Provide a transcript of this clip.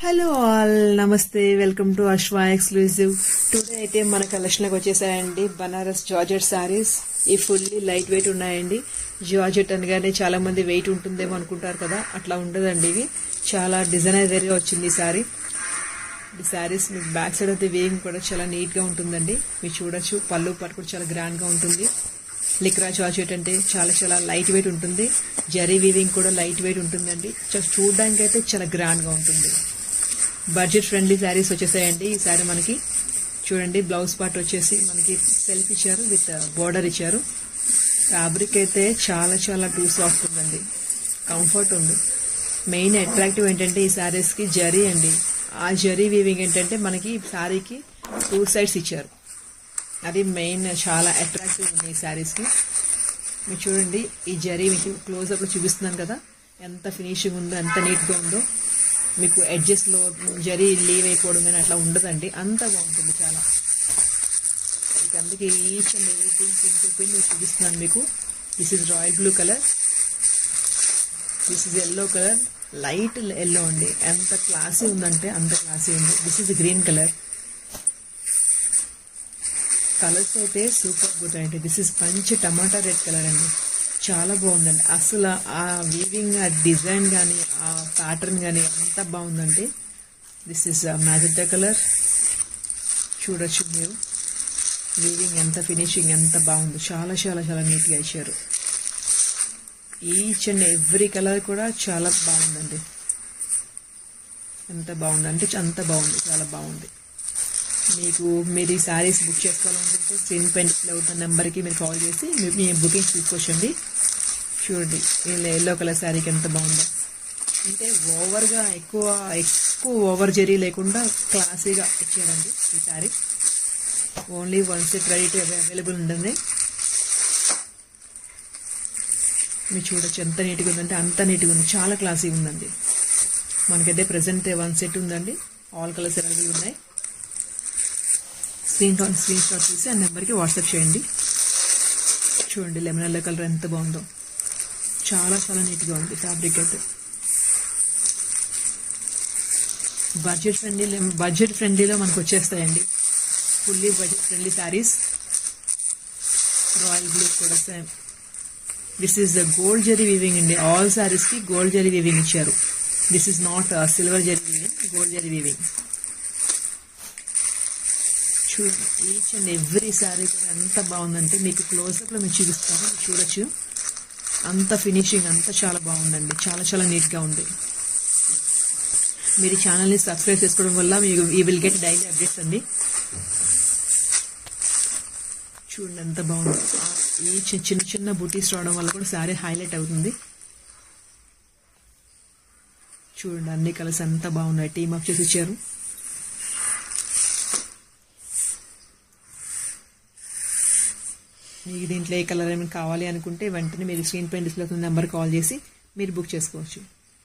Hello all, నమస్తే, welcome to అశ్వా exclusive. Today అయితే మన కలెక్షన్కి వచ్చేసాయండి బనారస్ జార్జెట్ సారీస్. ఈ ఫుల్లీ లైట్ వెయిట్ ఉన్నాయండి. జార్జెట్ అనగానే చాలా మంది వెయిట్ ఉంటుందేమో అనుకుంటారు కదా, అట్లా ఉండదండి. ఇవి చాలా డిజైనర్గా వచ్చింది ఈ సారీ. ఈ సారీస్ మీకు బ్యాక్ సైడ్ అయితే వేయింగ్ కూడా చాలా నీట్గా ఉంటుందండి. మీరు చూడొచ్చు, పళ్ళు పాటు కూడా చాలా గ్రాండ్గా ఉంటుంది. లిక్రా జార్జెట్ అంటే చాలా చాలా లైట్ వెయిట్ ఉంటుంది. జరీ వీవింగ్ కూడా లైట్ వెయిట్ ఉంటుందండి. చూడడానికి అయితే చాలా గ్రాండ్గా ఉంటుంది. బడ్జెట్ ఫ్రెండ్లీ శారీస్ వచ్చేసాయండి. ఈ శారీ మనకి చూడండి, బ్లౌజ్ పార్ట్ వచ్చేసి మనకి సెల్ఫ్ ఇచ్చారు, విత్ బోర్డర్ ఇచ్చారు. ఫ్యాబ్రిక్ అయితే చాలా చాలా టూ సాఫ్ట్ ఉందండి, కంఫర్ట్ ఉంది. మెయిన్ అట్రాక్టివ్ ఏంటంటే ఈ శారీస్కి జరీ అండి. ఆ జరీ వీవింగ్ ఏంటంటే మనకి శారీకి టూ సైడ్స్ ఇచ్చారు. అది మెయిన్ చాలా అట్రాక్టివ్ ఉంది ఈ శారీస్కి. మీరు చూడండి, ఈ జరీ మీకు క్లోజ్అప్లో చూపిస్తున్నాను కదా, ఎంత ఫినిషింగ్ ఉందో, ఎంత నీట్గా ఉందో. మీకు ఎడ్జెస్లో జరీ లీవ్ అయిపోవడం కానీ అట్లా ఉండదండి, అంత బాగుంటుంది చాలా. మీకు అందుకే each and everything pin to pin చూపిస్తున్నాను మీకు. This is royal blue colour, this is yellow colour, light yellow అండి. ఎంత క్లాసీ ఉందంటే అంత క్లాసీ ఉంది. This is green colour. Colours అయితే సూపర్ గుడ్ అండి. దిస్ ఇస్ మంచి టమాటా రెడ్ కలర్ అండి, చాలా బాగుందండి. అసలు ఆ వీవింగ్, ఆ డిజైన్ కానీ, ఆ ప్యాటర్న్ కానీ అంత బాగుందండి. This is magenta colour. చూడొచ్చు మీరు, వీవింగ్ ఎంత ఫినిషింగ్ ఎంత బాగుందో, చాలా చాలా చాలా నీట్గా ఇచ్చారు. ఈచ్ అండ్ ఎవ్రీ కలర్ కూడా చాలా బాగుందండి. ఎంత బాగుందంటే అంత బాగుంది, చాలా బాగుంది. మీరు ఈ శారీస్ బుక్ చేసుకోవాలనుకుంటే స్క్రీన్ పైన డిస్ప్లే అవుతున్న నెంబర్కి మీరు కాల్ చేసి మీ బుకింగ్స్ తీసుకొచ్చండి. చూడండి, ఎల్లో కలర్ శారీకి ఎంత బాగుందో. అంటే ఓవర్గా ఎక్కువ ఓవర్ జరీ లేకుండా క్లాసీగా ఇచ్చారండి ఈ sari. Only one set ready to available ఉంటుంది. మీరు చూడొచ్చు ఎంత నీట్గా ఉందంటే అంత నీట్గా ఉంది, చాలా క్లాసీగా ఉందండి. మనకైతే ప్రజెంట్ వన్ సెట్ ఉందండి, ఆల్ కలర్స్ అవైలబుల్ ఉన్నాయి. స్క్రీన్ షాట్ తీసి ఆ నెంబర్కి వాట్సాప్ చేయండి. చూడండి, లెమన్ ఎల్లో కలర్ ఎంత బాగుందో, చాలా చాలా నీట్గా ఉంది ఫ్యాబ్రిక్ అయితే. బడ్జెట్ ఫ్రెండ్లీలో మనకు వచ్చేస్తాయండి, fully budget friendly sarees. Royal blue కూడా same. This is the gold zari weaving అండి. ఆల్ శారీస్కి గోల్డ్ జరీ వీవింగ్ ఇచ్చారు. This is not silver zari weaving, gold zari weaving. చూడండి, ఈచ్ అండ్ ఎవ్రీ శారీ కూడా ఎంత బాగుందంటే మీకు క్లోజ్అప్లో మీరు చూపిస్తాను, మీరు చూడొచ్చు. అంత ఫినిషింగ్ అంతా చాలా బాగుందండి, చాలా చాలా నీట్గా ఉంది. మీరు ఛానల్ని సబ్స్క్రైబ్ చేసుకోవడం వల్ల మీకు you will get daily updates అండి. చూడండి ఎంత బాగుంది. ఈ చిన్న చిన్న బూటీస్ రావడం వల్ల కూడా శారీ హైలైట్ అవుతుంది. చూడండి, అన్ని కలర్స్ ఎంత బాగున్నాయి, టీమ్ అప్ చేసి ఇచ్చారు. మీకు దీంట్లో ఏ కలర్ ఏమైనా కావాలి అనుకుంటే వెంటనే మీరు స్క్రీన్ పైన డిస్ప్లే అవుతున్న నెంబర్ కాల్ చేసి మీరు బుక్ చేసుకోవచ్చు.